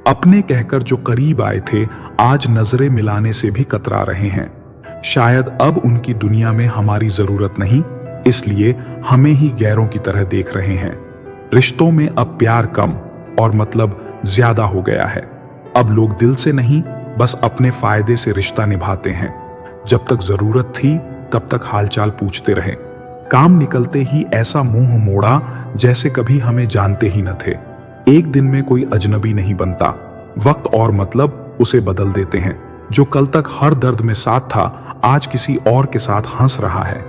अपने कहकर जो करीब आए थे आज नजरें मिलाने से भी कतरा रहे हैं। शायद अब उनकी दुनिया में हमारी जरूरत नहीं, इसलिए हमें ही गैरों की तरह देख रहे हैं। रिश्तों में अब प्यार कम और मतलब ज्यादा हो गया है। अब लोग दिल से नहीं, बस अपने फायदे से रिश्ता निभाते हैं। जब तक जरूरत थी तब तक हालचाल पूछते रहे। काम निकलते ही ऐसा मुंह मोड़ा जैसे कभी हमें जानते ही न थे। एक दिन में कोई अजनबी नहीं बनता। वक्त और मतलब उसे बदल देते हैं। जो कल तक हर दर्द में साथ था आज किसी और के साथ हंस रहा है।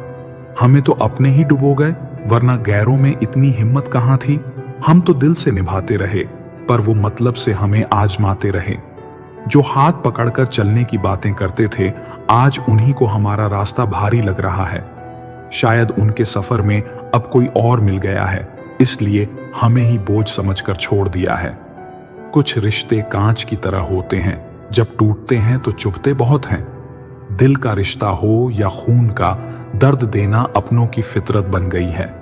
हमें तो अपने ही डुबो गए, वरना गैरों में इतनी हिम्मत कहां थी। हम तो दिल से निभाते रहे, पर वो मतलब से हमें आजमाते रहे। जो हाथ पकड़कर चलने की बातें करते थे आज उन्हीं को हमारा रास्ता भारी लग रहा है। शायद उनके सफर में अब कोई और मिल गया है, इसलिए हमें ही बोझ समझकर छोड़ दिया है। कुछ रिश्ते कांच की तरह होते हैं, जब टूटते हैं तो चुभते बहुत हैं। दिल का रिश्ता हो या खून का, दर्द देना अपनों की फितरत बन गई है।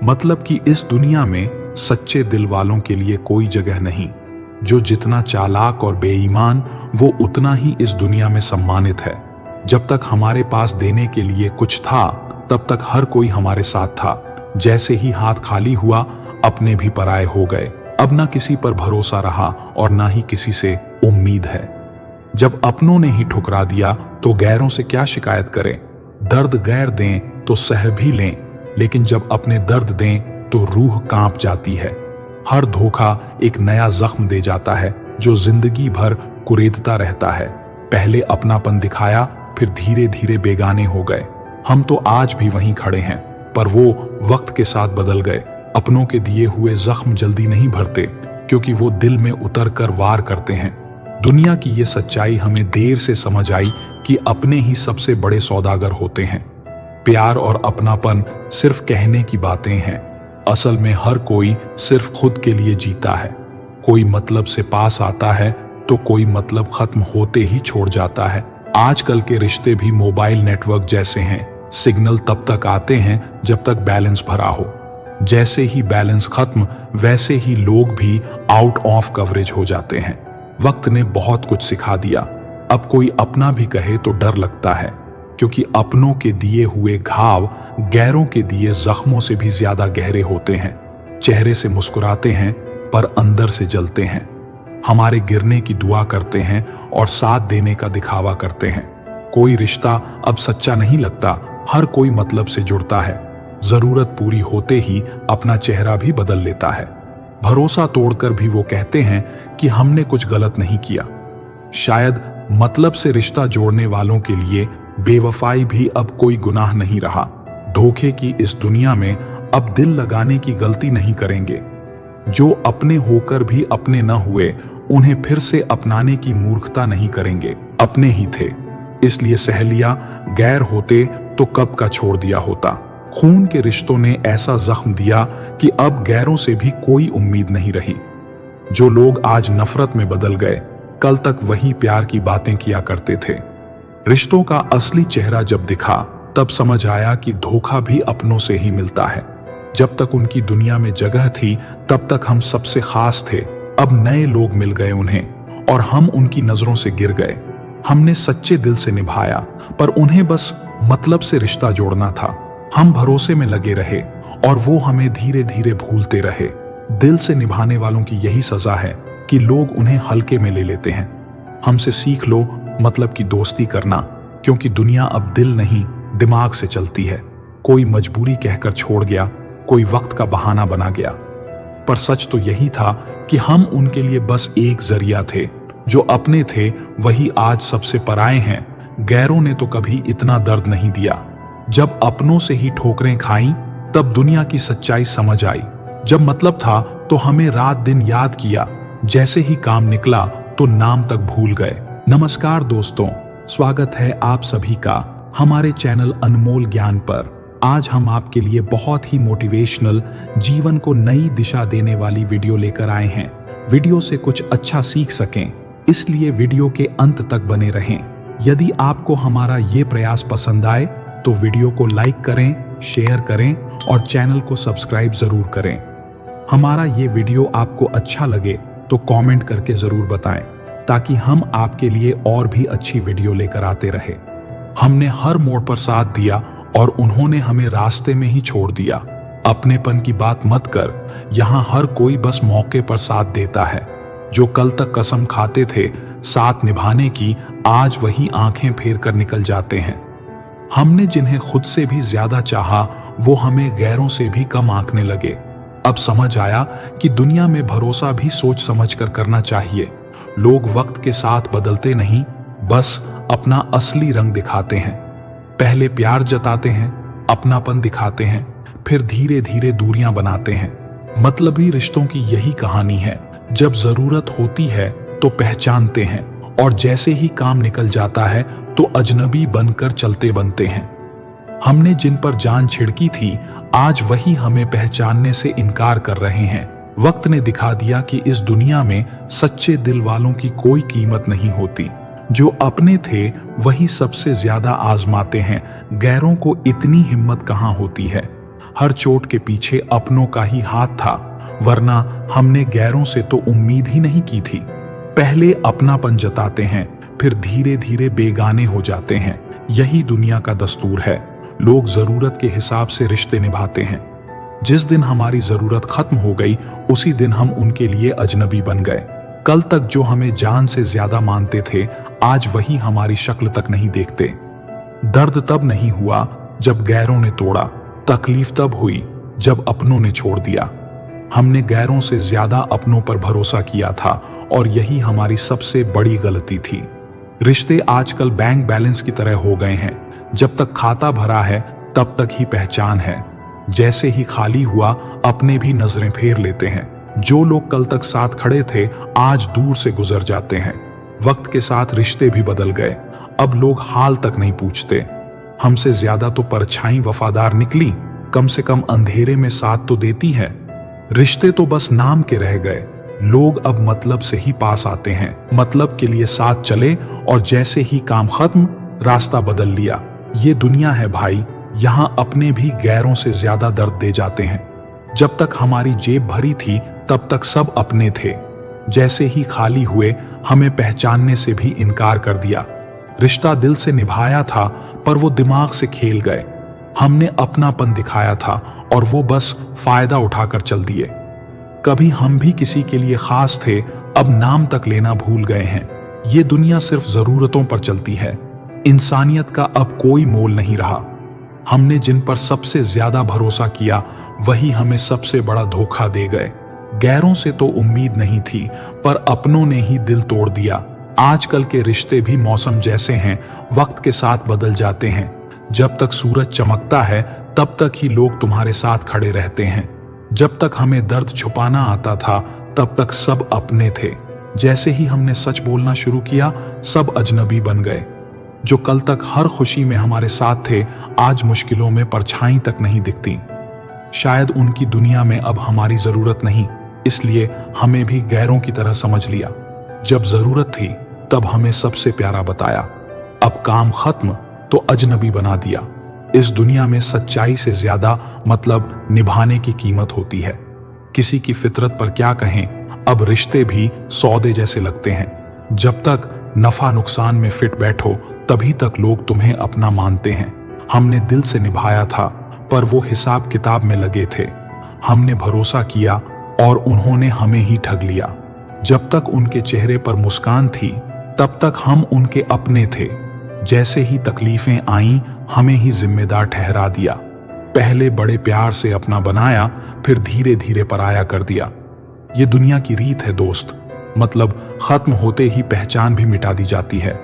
मतलब कि इस दुनिया में सच्चे दिल वालों के लिए कोई जगह नहीं। जो जितना चालाक और बेईमान, वो उतना ही इस दुनिया में सम्मानित है। जब तक हमारे पास देने के लिए कुछ था तब तक हर कोई हमारे साथ था। जैसे ही हाथ खाली हुआ अपने भी पराये हो गए। अब ना किसी पर भरोसा रहा और ना ही किसी से उम्मीद है। जब अपनों ने ही ठुकरा दिया तो गैरों से क्या शिकायत करें। दर्द गैर दें तो सह भी लें, लेकिन जब अपने दर्द दें तो रूह कांप जाती है। हर धोखा एक नया जख्म दे जाता है जो जिंदगी भर कुरेदता रहता है। पहले अपनापन दिखाया, फिर धीरे धीरे बेगाने हो गए। हम तो आज भी वहीं खड़े हैं, पर वो वक्त के साथ बदल गए। अपनों के दिए हुए जख्म जल्दी नहीं भरते, क्योंकि वो दिल में उतर कर वार करते हैं। दुनिया की ये सच्चाई हमें देर से समझ आई कि अपने ही सबसे बड़े सौदागर होते हैं। प्यार और अपनापन सिर्फ कहने की बातें हैं, असल में हर कोई सिर्फ खुद के लिए जीता है। कोई मतलब से पास आता है तो कोई मतलब खत्म होते ही छोड़ जाता है। आजकल के रिश्ते भी मोबाइल नेटवर्क जैसे हैं, सिग्नल तब तक आते हैं जब तक बैलेंस भरा हो। जैसे ही बैलेंस खत्म वैसे ही लोग भी आउट ऑफ कवरेज हो जाते हैं। वक्त ने बहुत कुछ सिखा दिया। अब कोई अपना भी कहे तो डर लगता है, क्योंकि अपनों के दिए हुए घाव गैरों के दिए जख्मों से भी ज्यादा गहरे होते हैं। चेहरे से मुस्कुराते हैं पर अंदर से जलते हैं। हमारे गिरने की दुआ करते हैं और साथ देने का दिखावा करते हैं। कोई रिश्ता अब सच्चा नहीं लगता, हर कोई मतलब से जुड़ता है। जरूरत पूरी होते ही अपना चेहरा भी बदल लेता है। भरोसा तोड़कर भी वो कहते हैं कि हमने कुछ गलत नहीं किया। शायद मतलब से रिश्ता जोड़ने वालों के लिए बेवफाई भी अब कोई गुनाह नहीं रहा। धोखे की इस दुनिया में अब दिल लगाने की गलती नहीं करेंगे। जो अपने होकर भी अपने न हुए उन्हें फिर से अपनाने की मूर्खता नहीं करेंगे। अपने ही थे, इसलिए सह लिया। गैर होते तो कब का छोड़ दिया होता। खून के रिश्तों ने ऐसा जख्म दिया कि अब गैरों से भी कोई उम्मीद नहीं रही। जो लोग आज नफरत में बदल गए, कल तक वही प्यार की बातें किया करते थे। रिश्तों का असली चेहरा जब दिखा तब समझ आया कि धोखा भी अपनों से ही मिलता है। जब तक उनकी दुनिया में जगह थी तब तक हम सबसे खास थे। अब नए लोग मिल गए उन्हें और हम उनकी नजरों से गिर गए। हमने सच्चे दिल से निभाया, पर उन्हें बस मतलब से रिश्ता जोड़ना था। हम भरोसे में लगे रहे और वो हमें धीरे धीरे भूलते रहे। दिल से निभाने वालों की यही सजा है कि लोग उन्हें हल्के में ले लेते हैं। हमसे सीख लो मतलब की दोस्ती करना, क्योंकि दुनिया अब दिल नहीं दिमाग से चलती है। कोई मजबूरी कहकर छोड़ गया, कोई वक्त का बहाना बना गया, पर सच तो यही था कि हम उनके लिए बस एक जरिया थे। जो अपने थे वही आज सबसे पराये हैं। गैरों ने तो कभी इतना दर्द नहीं दिया। जब अपनों से ही ठोकरें खाई तब दुनिया की सच्चाई समझ आई। जब मतलब था तो हमें रात दिन याद किया, जैसे ही काम निकला तो नाम तक भूल गए। नमस्कार दोस्तों, स्वागत है आप सभी का हमारे चैनल अनमोल ज्ञान पर। आज हम आपके लिए बहुत ही मोटिवेशनल, जीवन को नई दिशा देने वाली वीडियो लेकर आए हैं। वीडियो से कुछ अच्छा सीख सकें, इसलिए वीडियो के अंत तक बने रहें। यदि आपको हमारा ये प्रयास पसंद आए तो वीडियो को लाइक करें, शेयर करें और चैनल को सब्सक्राइब जरूर करें। हमारा ये वीडियो आपको अच्छा लगे तो कमेंट करके जरूर बताएं, ताकि हम आपके लिए और भी अच्छी वीडियो लेकर आते रहे। हमने हर मोड़ पर साथ दिया और उन्होंने हमें रास्ते में ही छोड़ दिया। अपनेपन की बात मत कर, यहाँ हर कोई बस मौके पर साथ देता है। जो कल तक कसम खाते थे साथ निभाने की, आज वही आंखें फेर कर निकल जाते हैं। हमने जिन्हें खुद से भी ज्यादा चाहा, वो हमें गैरों से भी कम आंकने लगे। अब समझ आया कि दुनिया में भरोसा भी सोच समझ कर करना चाहिए। लोग वक्त के साथ बदलते नहीं, बस अपना असली रंग दिखाते हैं। पहले प्यार जताते हैं, अपनापन दिखाते हैं, फिर धीरे धीरे दूरियां बनाते हैं। मतलबी रिश्तों की यही कहानी है। जब जरूरत होती है तो पहचानते हैं, और जैसे ही काम निकल जाता है तो अजनबी बनकर चलते बनते हैं। हमने जिन पर जान छिड़की थी, आज वही हमें पहचानने से इनकार कर रहे हैं। वक्त ने दिखा दिया कि इस दुनिया में सच्चे दिल वालों की कोई कीमत नहीं होती। जो अपने थे वही सबसे ज्यादा आजमाते हैं। गैरों को इतनी हिम्मत कहाँ होती है। हर चोट के पीछे अपनों का ही हाथ था, वरना हमने गैरों से तो उम्मीद ही नहीं की थी। पहले अपनापन जताते हैं, फिर धीरे धीरे बेगाने हो जाते हैं। यही दुनिया का दस्तूर है। लोग जरूरत के हिसाब से रिश्ते निभाते हैं। जिस दिन हमारी जरूरत खत्म हो गई, उसी दिन हम उनके लिए अजनबी बन गए। कल तक जो हमें जान से ज्यादा मानते थे, आज वही हमारी शक्ल तक नहीं देखते। दर्द तब नहीं हुआ जब गैरों ने तोड़ा, तकलीफ तब हुई जब अपनों ने छोड़ दिया। हमने गैरों से ज्यादा अपनों पर भरोसा किया था, और यही हमारी सबसे बड़ी गलती थी। रिश्ते आजकल बैंक बैलेंस की तरह हो गए हैं। जब तक खाता भरा है तब तक ही पहचान है। जैसे ही खाली हुआ, अपने भी नजरें फेर लेते हैं। जो लोग कल तक साथ खड़े थे, आज दूर से गुजर जाते हैं। वक्त के साथ रिश्ते भी बदल गए। अब लोग हाल तक नहीं पूछते। हमसे ज्यादा तो परछाई वफादार निकली, कम से कम अंधेरे में साथ तो देती है। रिश्ते तो बस नाम के रह गए। लोग अब मतलब से ही पास आते हैं, मतलब के लिए साथ चले, और जैसे ही काम खत्म, रास्ता बदल लिया। ये दुनिया है भाई, यहाँ अपने भी गैरों से ज्यादा दर्द दे जाते हैं। जब तक हमारी जेब भरी थी तब तक सब अपने थे। जैसे ही खाली हुए, हमें पहचानने से भी इनकार कर दिया। रिश्ता दिल से निभाया था, पर वो दिमाग से खेल गए। हमने अपनापन दिखाया था, और वो बस फायदा उठाकर चल दिए। कभी हम भी किसी के लिए खास थे, अब नाम तक लेना भूल गए हैं। ये दुनिया सिर्फ जरूरतों पर चलती है। इंसानियत का अब कोई मोल नहीं रहा। हमने जिन पर सबसे ज्यादा भरोसा किया, वही हमें सबसे बड़ा धोखा दे गए। गैरों से तो उम्मीद नहीं थी, पर अपनों ने ही दिल तोड़ दिया। आजकल के रिश्ते भी मौसम जैसे हैं, वक्त के साथ बदल जाते हैं। जब तक सूरज चमकता है, तब तक ही लोग तुम्हारे साथ खड़े रहते हैं। जब तक हमें दर्द छुपाना आता था, तब तक सब अपने थे। जैसे ही हमने सच बोलना शुरू किया, सब अजनबी बन गए। जो कल तक हर खुशी में हमारे साथ थे, आज मुश्किलों में परछाई तक नहीं दिखती। शायद उनकी दुनिया में अब हमारी जरूरत नहीं, इसलिए हमें भी गैरों की तरह समझ लिया। जब जरूरत थी तब हमें सबसे प्यारा बताया, अब काम खत्म तो अजनबी बना दिया। इस दुनिया में सच्चाई से ज्यादा मतलब निभाने की कीमत होती है। किसी की फितरत पर क्या कहें, अब रिश्ते भी सौदे जैसे लगते हैं। जब तक नफा नुकसान में फिट बैठो, तभी तक लोग तुम्हें अपना मानते हैं। हमने दिल से निभाया था, पर वो हिसाब किताब में लगे थे। हमने भरोसा किया और उन्होंने हमें ही ठग लिया। जब तक उनके चेहरे पर मुस्कान थी, तब तक हम उनके अपने थे। जैसे ही तकलीफें आईं, हमें ही जिम्मेदार ठहरा दिया। पहले बड़े प्यार से अपना बनाया, फिर धीरे धीरे पराया कर दिया। ये दुनिया की रीत है दोस्त, मतलब खत्म होते ही पहचान भी मिटा दी जाती है।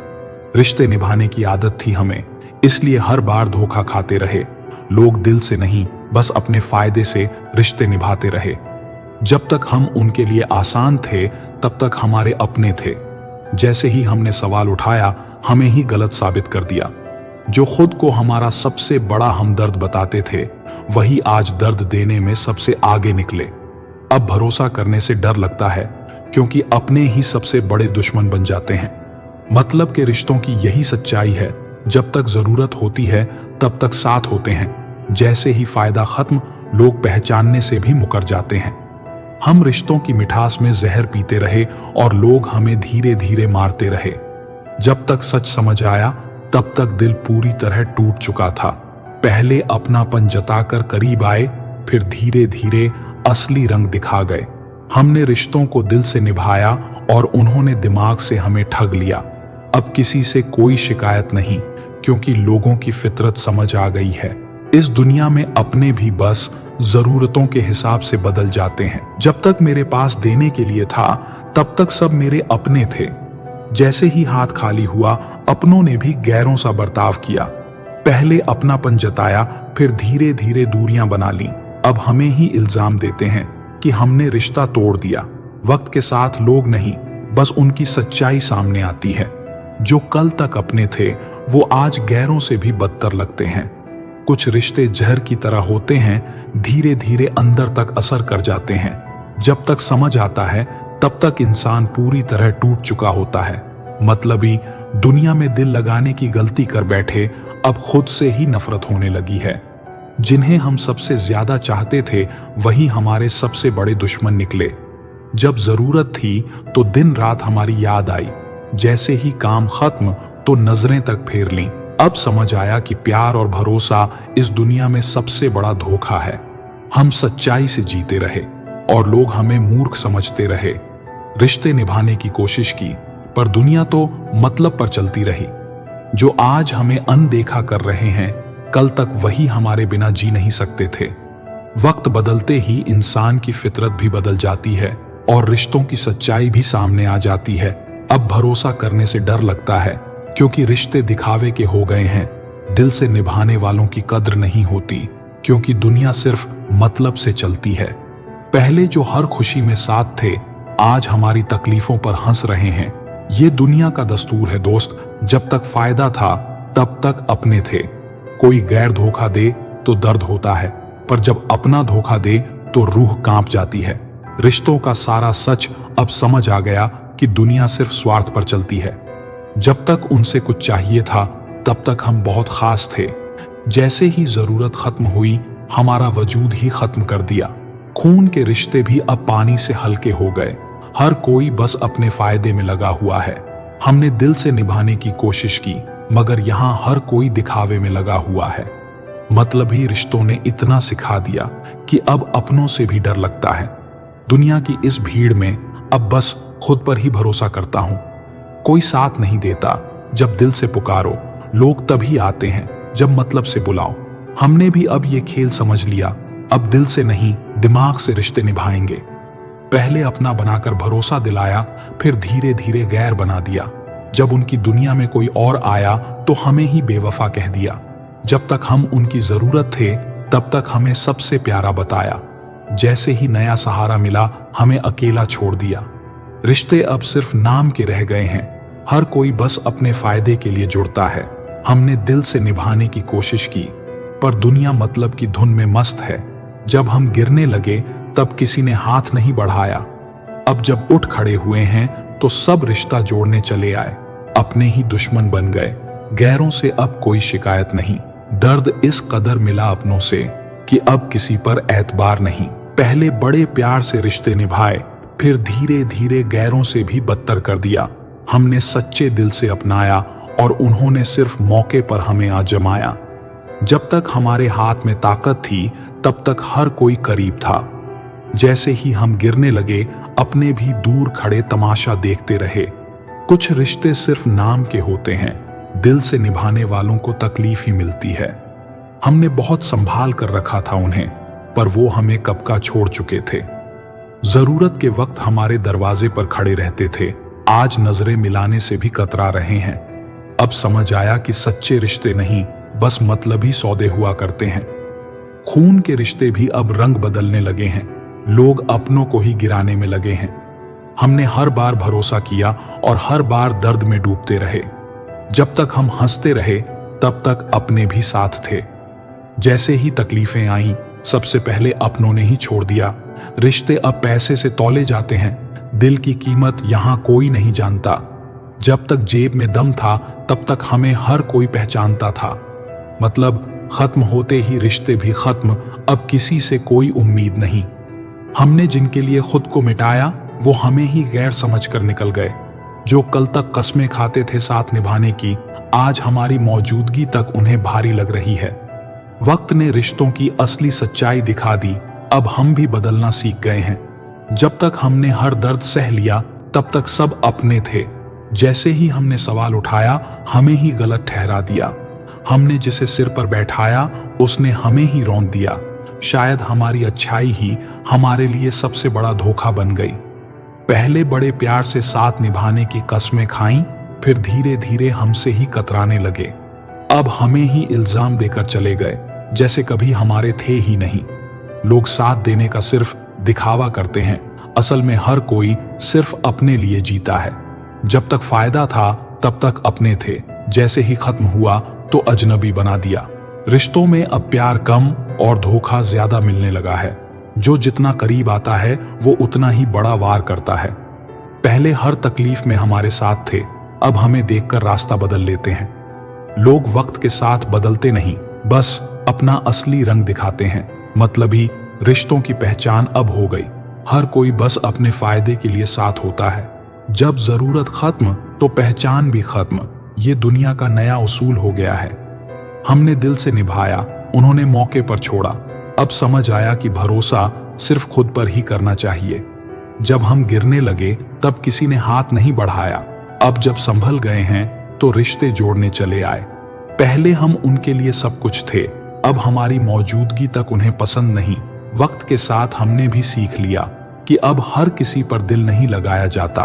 रिश्ते निभाने की आदत थी हमें, इसलिए हर बार धोखा खाते रहे। लोग दिल से नहीं, बस अपने फायदे से रिश्ते निभाते रहे। जब तक हम उनके लिए आसान थे, तब तक हमारे अपने थे। जैसे ही हमने सवाल उठाया, हमें ही गलत साबित कर दिया। जो खुद को हमारा सबसे बड़ा हमदर्द बताते थे, वही आज दर्द देने में सबसे आगे निकले। अब भरोसा करने से डर लगता है, क्योंकि अपने ही सबसे बड़े दुश्मन बन जाते हैं। मतलब के रिश्तों की यही सच्चाई है, जब तक जरूरत होती है तब तक साथ होते हैं। जैसे ही फायदा खत्म, लोग पहचानने से भी मुकर जाते हैं। हम रिश्तों की मिठास में जहर पीते रहे और लोग हमें धीरे धीरे मारते रहे। जब तक सच समझ आया तब तक दिल पूरी तरह टूट चुका था। पहले अपनापन जताकर करीब आए, फिर धीरे धीरे असली रंग दिखा गए। हमने रिश्तों को दिल से निभाया और उन्होंने दिमाग से हमें ठग लिया। अब किसी से कोई शिकायत नहीं, क्योंकि लोगों की फितरत समझ आ गई है। इस दुनिया में अपने भी बस जरूरतों के हिसाब से बदल जाते हैं। जब तक मेरे पास देने के लिए था तब तक सब मेरे अपने थे। जैसे ही हाथ खाली हुआ, अपनों ने भी गैरों सा बर्ताव किया। पहले अपनापन जताया, फिर धीरे धीरे दूरियां बना ली। अब हमें ही इल्जाम देते हैं कि हमने रिश्ता तोड़ दिया। वक्त के साथ लोग नहीं, बस उनकी सच्चाई सामने आती है। जो कल तक अपने थे वो आज गैरों से भी बदतर लगते हैं। कुछ रिश्ते जहर की तरह होते हैं, धीरे धीरे अंदर तक असर कर जाते हैं। जब तक समझ आता है तब तक इंसान पूरी तरह टूट चुका होता है। मतलबी दुनिया में दिल लगाने की गलती कर बैठे, अब खुद से ही नफरत होने लगी है। जिन्हें हम सबसे ज्यादा चाहते थे वही हमारे सबसे बड़े दुश्मन निकले। जब जरूरत थी तो दिन रात हमारी याद आई, जैसे ही काम खत्म तो नजरें तक फेर लीं। अब समझ आया कि प्यार और भरोसा इस दुनिया में सबसे बड़ा धोखा है। हम सच्चाई से जीते रहे और लोग हमें मूर्ख समझते रहे। रिश्ते निभाने की कोशिश की, पर दुनिया तो मतलब पर चलती रही। जो आज हमें अनदेखा कर रहे हैं, कल तक वही हमारे बिना जी नहीं सकते थे। वक्त बदलते ही इंसान की फितरत भी बदल जाती है और रिश्तों की सच्चाई भी सामने आ जाती है। अब भरोसा करने से डर लगता है, क्योंकि रिश्ते दिखावे के हो गए हैं। दिल से निभाने वालों की कद्र नहीं होती, क्योंकि दुनिया सिर्फ मतलब से चलती है। पहले जो हर खुशी में साथ थे, आज हमारी तकलीफों पर हंस रहे हैं। ये दुनिया का दस्तूर है दोस्त, जब तक फायदा था तब तक अपने थे। कोई गैर धोखा दे तो दर्द होता है, पर जब अपना धोखा दे तो रूह कांप जाती है। रिश्तों का सारा सच अब समझ आ गया कि दुनिया सिर्फ स्वार्थ पर चलती है। जब तक उनसे कुछ चाहिए था तब तक हम बहुत खास थे। जैसे ही जरूरत खत्म हुई, हमारा वजूद ही खत्म कर दिया। खून के रिश्ते भी अब पानी से हल्के हो गए। हर कोई बस अपने फायदे में लगा हुआ है। हमने दिल से निभाने की कोशिश की, मगर यहाँ हर कोई दिखावे में लगा हुआ है। मतलबी रिश्तों ने इतना सिखा दिया कि अब अपनों से भी डर लगता है। दुनिया की इस भीड़ में अब बस खुद पर ही भरोसा करता हूं। कोई साथ नहीं देता जब दिल से पुकारो, लोग तभी आते हैं जब मतलब से बुलाओ। हमने भी अब ये खेल समझ लिया, अब दिल से नहीं दिमाग से रिश्ते निभाएंगे। पहले अपना बनाकर भरोसा दिलाया, फिर धीरे धीरे गैर बना दिया। जब उनकी दुनिया में कोई और आया तो हमें ही बेवफा कह दिया। जब तक हम उनकी जरूरत थे तब तक हमें सबसे प्यारा बताया। जैसे ही नया सहारा मिला, हमें अकेला छोड़ दिया। रिश्ते अब सिर्फ नाम के रह गए हैं। हर कोई बस अपने फायदे के लिए जुड़ता है। हमने दिल से निभाने की कोशिश की, पर दुनिया मतलब की धुन में मस्त है। जब हम गिरने लगे तब किसी ने हाथ नहीं बढ़ाया। अब जब उठ खड़े हुए हैं तो सब रिश्ता जोड़ने चले आए। अपने ही दुश्मन बन गए। गैरों से अब कोई शिकायत नहीं। दर्द इस कदर मिला अपनों से कि अब किसी पर एतबार नहीं। पहले बड़े प्यार से रिश्ते निभाए, फिर धीरे धीरे गैरों से भी बदतर कर दिया। हमने सच्चे दिल से अपनाया और उन्होंने सिर्फ मौके पर हमें आजमाया। जब तक हमारे हाथ में ताकत थी तब तक हर कोई करीब था। जैसे ही हम गिरने लगे, अपने भी दूर खड़े तमाशा देखते रहे। कुछ रिश्ते सिर्फ नाम के होते हैं, दिल से निभाने वालों को तकलीफ ही मिलती है। हमने बहुत संभाल कर रखा था उन्हें, पर वो हमें कब का छोड़ चुके थे। जरूरत के वक्त हमारे दरवाजे पर खड़े रहते थे, आज नजरें मिलाने से भी कतरा रहे हैं। अब समझ आया कि सच्चे रिश्ते नहीं, बस मतलबी सौदे हुआ करते हैं। खून के रिश्ते भी अब रंग बदलने लगे हैं। लोग अपनों को ही गिराने में लगे हैं। हमने हर बार भरोसा किया और हर बार दर्द में डूबते रहे। जब तक हम हंसते रहे तब तक अपने भी साथ थे। जैसे ही तकलीफें आईं, सबसे पहले अपनों ने ही छोड़ दिया। रिश्ते अब पैसे से तौले जाते हैं, दिल की कीमत यहाँ कोई नहीं जानता। जब तक जेब में दम था तब तक हमें हर कोई पहचानता था। मतलब खत्म होते ही रिश्ते भी खत्म, अब किसी से कोई उम्मीद नहीं। हमने जिनके लिए खुद को मिटाया वो हमें ही गैर समझकर निकल गए। जो कल तक कस्में खाते थे साथ निभाने की, आज हमारी मौजूदगी तक उन्हें भारी लग रही है। वक्त ने रिश्तों की असली सच्चाई दिखा दी, अब हम भी बदलना सीख गए हैं। जब तक हमने हर दर्द सह लिया तब तक सब अपने थे। जैसे ही हमने सवाल उठाया हमें ही गलत ठहरा दिया। हमने जिसे सिर पर बैठाया उसने हमें ही रौंद दिया। शायद हमारी अच्छाई ही हमारे लिए सबसे बड़ा धोखा बन गई। पहले बड़े प्यार से साथ निभाने की कस्में खाईं, फिर धीरे धीरे हमसे ही कतराने लगे। अब हमें ही इल्जाम देकर चले गए जैसे कभी हमारे थे ही नहीं। लोग साथ देने का सिर्फ दिखावा करते हैं, असल में हर कोई सिर्फ अपने लिए जीता है। जब तक फायदा था तब तक अपने थे, जैसे ही खत्म हुआ तो अजनबी बना दिया। रिश्तों में अब प्यार कम और धोखा ज्यादा मिलने लगा है। जो जितना करीब आता है वो उतना ही बड़ा वार करता है। पहले हर तकलीफ में हमारे साथ थे, अब हमें देखकर रास्ता बदल लेते हैं। लोग वक्त के साथ बदलते नहीं, बस अपना असली रंग दिखाते हैं। मतलबी रिश्तों की पहचान अब हो गई। हर कोई बस अपने फायदे के लिए साथ होता है। जब जरूरत खत्म तो पहचान भी खत्म। ये दुनिया का नया उसूल हो गया है। हमने दिल से निभाया, उन्होंने मौके पर छोड़ा। अब समझ आया कि भरोसा सिर्फ खुद पर ही करना चाहिए। जब हम गिरने लगे तब किसी ने हाथ नहीं बढ़ाया। अब जब संभल गए हैं तो रिश्ते जोड़ने चले आए। पहले हम उनके लिए सब कुछ थे, अब हमारी मौजूदगी तक उन्हें पसंद नहीं। वक्त के साथ हमने भी सीख लिया कि अब हर किसी पर दिल नहीं लगाया जाता।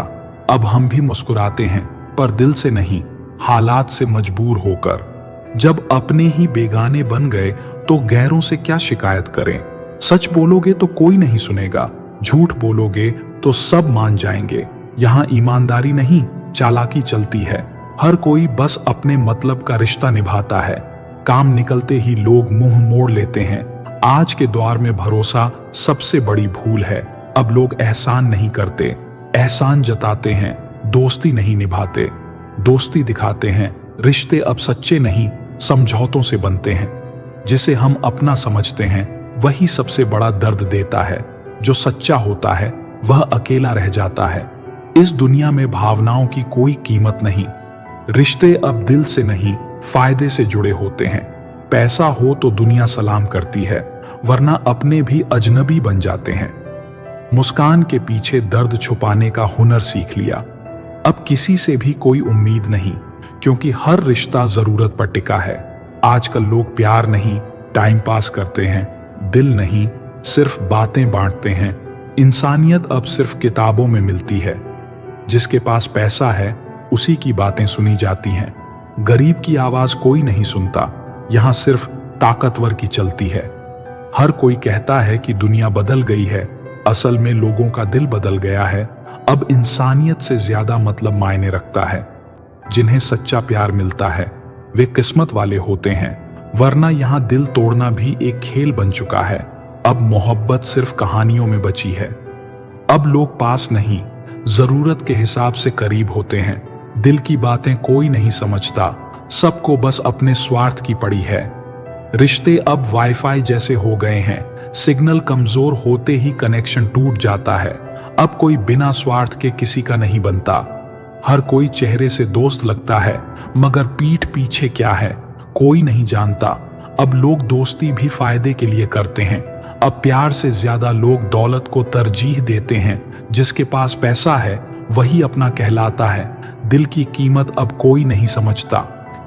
अब हम भी मुस्कुराते हैं, पर दिल से नहीं, हालात से मजबूर होकर। जब अपने ही बेगाने बन गए तो गैरों से क्या शिकायत करें। सच बोलोगे तो कोई नहीं सुनेगा, झूठ बोलोगे तो सब मान जाएंगे। यहाँ ईमानदारी नहीं, चालाकी चलती है। हर कोई बस अपने मतलब का रिश्ता निभाता है। काम निकलते ही लोग मुंह मोड़ लेते हैं। आज के दौर में भरोसा सबसे बड़ी भूल है। अब लोग एहसान नहीं करते, एहसान जताते हैं, दोस्ती नहीं निभाते। दोस्ती दिखाते हैं, रिश्ते अब सच्चे नहीं समझौतों से बनते हैं। जिसे हम अपना समझते हैं वही सबसे बड़ा दर्द देता है। जो सच्चा होता है वह अकेला रह जाता है। इस दुनिया में भावनाओं की कोई कीमत नहीं। रिश्ते अब दिल से नहीं, फायदे से जुड़े होते हैं। पैसा हो तो दुनिया सलाम करती है, वरना अपने भी अजनबी बन जाते हैं। मुस्कान के पीछे दर्द छुपाने का हुनर सीख लिया। अब किसी से भी कोई उम्मीद नहीं, क्योंकि हर रिश्ता जरूरत पर टिका है। आजकल लोग प्यार नहीं, टाइम पास करते हैं। दिल नहीं, सिर्फ बातें बांटते हैं। इंसानियत अब सिर्फ किताबों में मिलती है। जिसके पास पैसा है उसी की बातें सुनी जाती हैं। गरीब की आवाज कोई नहीं सुनता, यहां सिर्फ ताकतवर की चलती है। हर कोई कहता है कि दुनिया बदल गई है, असल में लोगों का दिल बदल गया है। अब इंसानियत से ज्यादा मतलब मायने रखता है। जिन्हें सच्चा प्यार मिलता है वे किस्मत वाले होते हैं, वरना यहाँ दिल तोड़ना भी एक खेल बन चुका है। अब मोहब्बत सिर्फ कहानियों में बची है। अब लोग पास नहीं, जरूरत के हिसाब से करीब होते हैं। दिल की बातें कोई नहीं समझता, सबको बस अपने स्वार्थ की पड़ी है। रिश्ते अब वाईफाई जैसे हो गए हैं, सिग्नल कमजोर होते ही कनेक्शन टूट जाता है। अब कोई बिना स्वार्थ के किसी का नहीं बनता। हर कोई चेहरे से दोस्त लगता है, मगर पीठ पीछे क्या है कोई नहीं जानता। अब लोग दोस्ती भी फायदे के लिए करते हैं। अब प्यार से ज्यादा लोग दौलत को तरजीह देते हैं। जिसके पास पैसा है वही अपना कहलाता है। दिल की कीमत अब कोई नहीं समझता।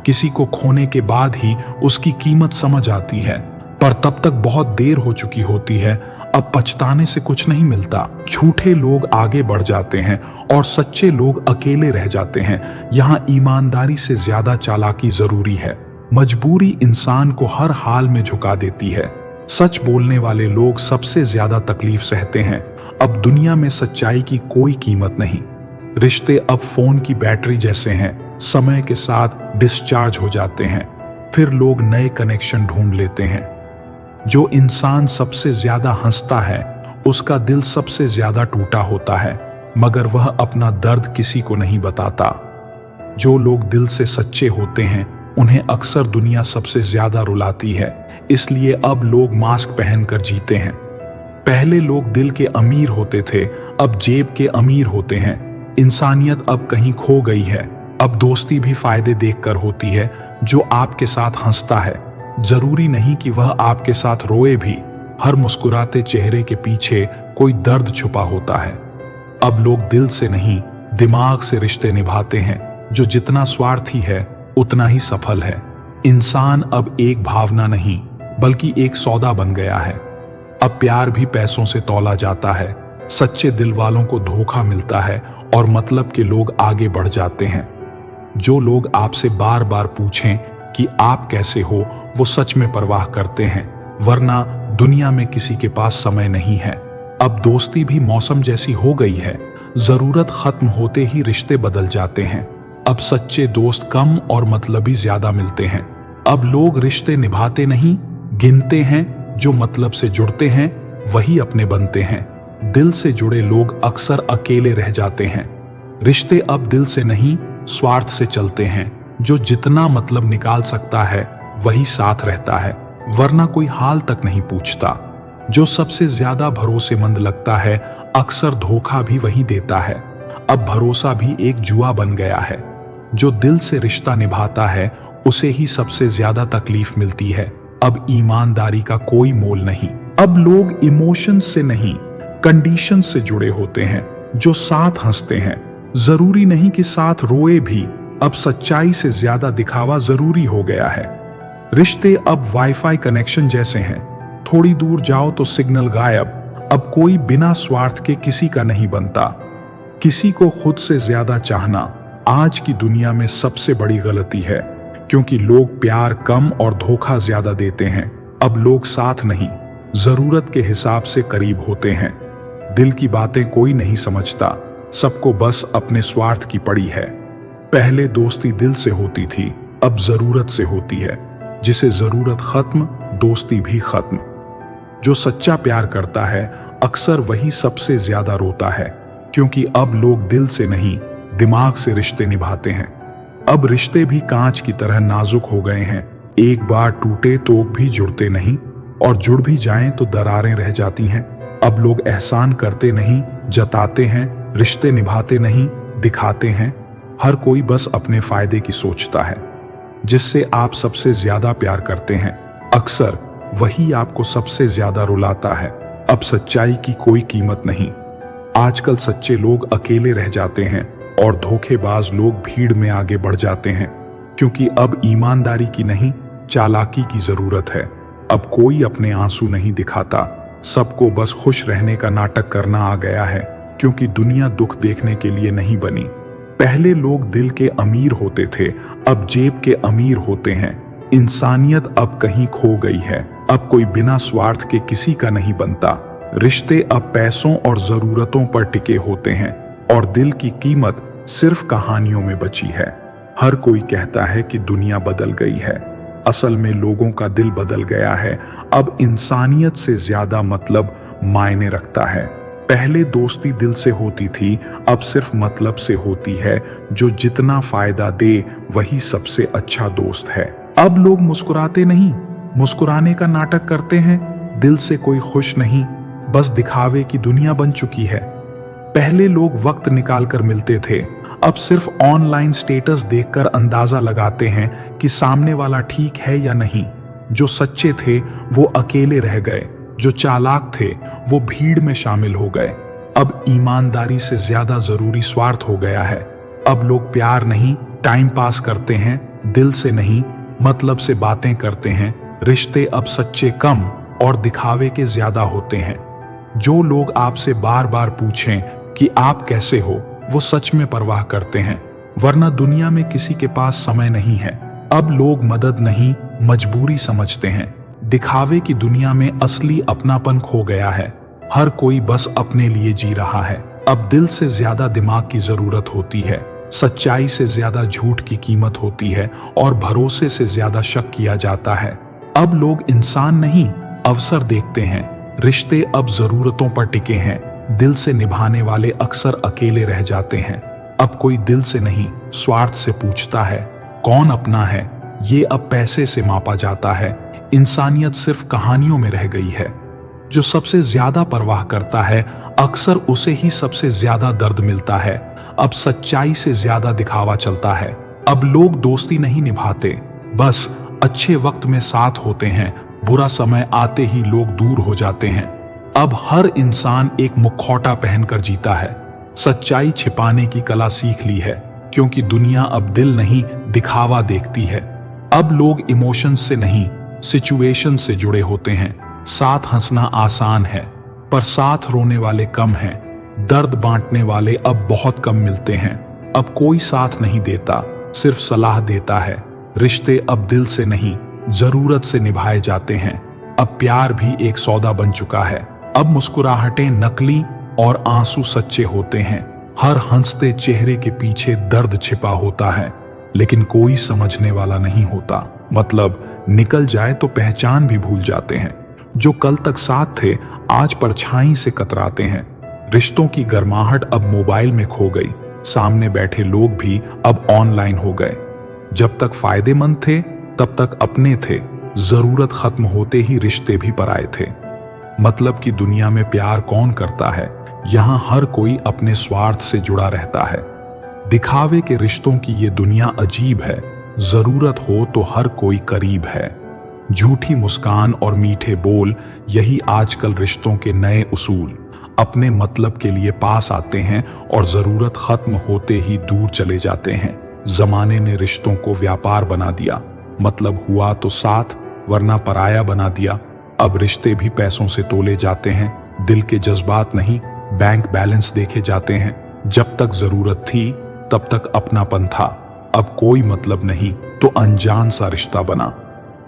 किसी को खोने के बाद ही उसकी कीमत समझ आती है, पर तब तक बहुत देर हो चुकी होती है। अब पछताने से कुछ नहीं मिलता। झूठे लोग आगे बढ़ जाते हैं और सच्चे लोग अकेले रह जाते हैं। यहाँ ईमानदारी से ज्यादा चालाकी जरूरी है। मजबूरी इंसान को हर हाल में झुका देती है। सच बोलने वाले लोग सबसे ज्यादा तकलीफ सहते हैं। अब दुनिया में सच्चाई की कोई कीमत नहीं। रिश्ते अब फोन की बैटरी जैसे हैं, समय के साथ डिस्चार्ज हो जाते हैं, फिर लोग नए कनेक्शन ढूंढ लेते हैं। जो इंसान सबसे ज्यादा हंसता है उसका दिल सबसे ज्यादा टूटा होता है, मगर वह अपना दर्द किसी को नहीं बताता। जो लोग दिल से सच्चे होते हैं उन्हें अक्सर दुनिया सबसे ज्यादा रुलाती है। इसलिए अब लोग मास्क पहनकर जीते हैं। पहले लोग दिल के अमीर होते थे, अब जेब के अमीर होते हैं। इंसानियत अब कहीं खो गई है। अब दोस्ती भी फायदे देखकर होती है। जो आपके साथ हंसता है, जरूरी नहीं कि वह आपके साथ रोए भी। हर मुस्कुराते चेहरे के पीछे कोई दर्द छुपा होता है। अब लोग दिल से नहीं, दिमाग से रिश्ते निभाते हैं। जो जितना स्वार्थी है उतना ही सफल है। इंसान अब एक भावना नहीं बल्कि एक सौदा बन गया है। अब प्यार भी पैसों से तौला जाता है। सच्चे दिल वालों को धोखा मिलता है और मतलब के लोग आगे बढ़ जाते हैं। जो लोग आपसे बार बार पूछें कि आप कैसे हो, वो सच में परवाह करते हैं, वरना दुनिया में किसी के पास समय नहीं है। अब दोस्ती भी मौसम जैसी हो गई है। जरूरत खत्म होते ही रिश्ते बदल जाते हैं। अब सच्चे दोस्त कम और मतलबी ज्यादा मिलते हैं। अब लोग रिश्ते निभाते नहीं, गिनते हैं। जो मतलब से जुड़ते हैं वही अपने बनते हैं। दिल से जुड़े लोग अक्सर अकेले रह जाते हैं। रिश्ते अब दिल से नहीं, स्वार्थ से चलते हैं। जो जितना मतलब निकाल सकता है वही साथ रहता है, वरना कोई हाल तक नहीं पूछता। जो सबसे ज्यादा भरोसेमंद लगता है, अक्सर धोखा भी वही देता है। अब भरोसा भी एक जुआ बन गया है। जो दिल से रिश्ता निभाता है उसे ही सबसे ज्यादा तकलीफ मिलती है। अब ईमानदारी का कोई मोल नहीं। अब लोग इमोशन से नहीं, कंडीशन से जुड़े होते हैं। जो साथ हंसते हैं, जरूरी नहीं कि साथ रोए भी। अब सच्चाई से ज्यादा दिखावा जरूरी हो गया है। रिश्ते अब वाईफाई कनेक्शन जैसे हैं। थोड़ी दूर जाओ तो सिग्नल गायब। अब कोई बिना स्वार्थ के किसी का नहीं बनता। किसी को खुद से ज्यादा चाहना आज की दुनिया में सबसे बड़ी गलती है, क्योंकि लोग प्यार कम और धोखा ज्यादा देते हैं। अब लोग साथ नहीं, जरूरत के हिसाब से करीब होते हैं। दिल की बातें कोई नहीं समझता, सबको बस अपने स्वार्थ की पड़ी है। पहले दोस्ती दिल से होती थी, अब जरूरत से होती है। जिसे जरूरत खत्म, दोस्ती भी खत्म। जो सच्चा प्यार करता है अक्सर वही सबसे ज्यादा रोता है, क्योंकि अब लोग दिल से नहीं, दिमाग से रिश्ते निभाते हैं। अब रिश्ते भी कांच की तरह नाजुक हो गए हैं। एक बार टूटे तो भी जुड़ते नहीं, और जुड़ भी जाएं तो दरारें रह जाती हैं। अब लोग एहसान करते नहीं, जताते हैं। रिश्ते निभाते नहीं, दिखाते हैं। हर कोई बस अपने फायदे की सोचता है। जिससे आप सबसे ज्यादा प्यार करते हैं, अक्सर वही आपको सबसे ज्यादा रुलाता है। अब सच्चाई की कोई कीमत नहीं। आजकल सच्चे लोग अकेले रह जाते हैं और धोखेबाज लोग भीड़ में आगे बढ़ जाते हैं, क्योंकि अब ईमानदारी की नहीं, चालाकी की जरूरत है। अब कोई अपने आंसू नहीं दिखाता, सबको बस खुश रहने का नाटक करना आ गया है, क्योंकि दुनिया दुख देखने के लिए नहीं बनी। पहले लोग दिल के अमीर होते थे, अब जेब के अमीर होते हैं। इंसानियत अब कहीं खो गई है। अब कोई बिना स्वार्थ के किसी का नहीं बनता। रिश्ते अब पैसों और जरूरतों पर टिके होते हैं, और दिल की कीमत सिर्फ कहानियों में बची है। हर कोई कहता है कि दुनिया बदल गई है, असल में लोगों का दिल बदल गया है। अब इंसानियत से ज्यादा मतलब मायने रखता है। पहले दोस्ती दिल से होती थी, अब सिर्फ मतलब से होती है। जो जितना फायदा दे वही सबसे अच्छा दोस्त है। अब लोग मुस्कुराते नहीं, मुस्कुराने का नाटक करते हैं। दिल से कोई खुश नहीं, बस दिखावे की दुनिया बन चुकी है। पहले लोग वक्त निकालकर मिलते थे, अब सिर्फ ऑनलाइन स्टेटस देखकर अंदाजा लगाते हैं कि सामने वाला ठीक है या नहीं। जो सच्चे थे वो अकेले रह गए, जो चालाक थे वो भीड़ में शामिल हो गए। अब ईमानदारी से ज्यादा जरूरी स्वार्थ हो गया है। अब लोग प्यार नहीं, टाइम पास करते हैं। दिल से नहीं, मतलब से बातें करते हैं। रिश्ते अब सच्चे कम और दिखावे के ज्यादा होते हैं। जो लोग आपसे बार बार पूछें कि आप कैसे हो, वो सच में परवाह करते हैं, वरना दुनिया में किसी के पास समय नहीं है। अब लोग मदद नहीं, मजबूरी समझते हैं। दिखावे की दुनिया में असली अपनापन खो गया है। हर कोई बस अपने लिए जी रहा है। अब दिल से ज्यादा दिमाग की जरूरत होती है। सच्चाई से ज्यादा झूठ की कीमत होती है, और भरोसे से ज्यादा शक किया जाता है। अब लोग इंसान नहीं, अवसर देखते हैं। रिश्ते अब जरूरतों पर टिके हैं। दिल से निभाने वाले अक्सर अकेले रह जाते हैं। अब कोई दिल से नहीं, स्वार्थ से पूछता है कौन अपना है। ये अब पैसे से मापा जाता है। इंसानियत सिर्फ कहानियों में रह गई है। जो सबसे ज्यादा परवाह करता है अक्सर उसे ही सबसे ज्यादा दर्द मिलता है। अब सच्चाई से ज्यादा दिखावा चलता है। अब लोग दोस्ती नहीं निभाते, बस अच्छे वक्त में साथ होते हैं, बुरा समय आते ही लोग दूर हो जाते हैं। अब हर इंसान एक मुखौटा पहनकर जीता है, सच्चाई छिपाने की कला सीख ली है, क्योंकि दुनिया अब दिल नहीं दिखावा देखती है। अब लोग इमोशंस से नहीं सिचुएशन से जुड़े होते हैं। साथ हंसना आसान है, पर साथ रोने वाले कम हैं। दर्द बांटने वाले अब बहुत कम मिलते हैं। अब कोई साथ नहीं देता, सिर्फ सलाह देता है। रिश्ते अब दिल से नहीं जरूरत से निभाए जाते हैं। अब प्यार भी एक सौदा बन चुका है। अब मुस्कुराहटें नकली और आंसू सच्चे होते हैं। हर हंसते चेहरे के पीछे दर्द छिपा होता है, लेकिन कोई समझने वाला नहीं होता। मतलब निकल जाए तो पहचान भी भूल जाते हैं। जो कल तक साथ थे आज परछाई से कतराते हैं। रिश्तों की गर्माहट अब मोबाइल में खो गई। सामने बैठे लोग भी अब ऑनलाइन हो गए। जब तक फायदेमंद थे तब तक अपने थे, जरूरत खत्म होते ही रिश्ते भी पराए थे। मतलब की दुनिया में प्यार कौन करता है? यहां हर कोई अपने स्वार्थ से जुड़ा रहता है। दिखावे के रिश्तों की ये दुनिया अजीब है। जरूरत हो तो हर कोई करीब है। झूठी मुस्कान और मीठे बोल, यही आजकल रिश्तों के नए उसूल। अपने मतलब के लिए पास आते हैं और जरूरत खत्म होते ही दूर चले जाते हैं। जमाने ने रिश्तों को व्यापार बना दिया। मतलब हुआ तो साथ, वरना पराया बना दिया। अब रिश्ते भी पैसों से तोले जाते हैं। दिल के जज्बात नहीं, बैंक बैलेंस देखे जाते हैं। जब तक जरूरत थी तब तक अपनापन था। अब कोई मतलब नहीं तो अनजान सा रिश्ता बना।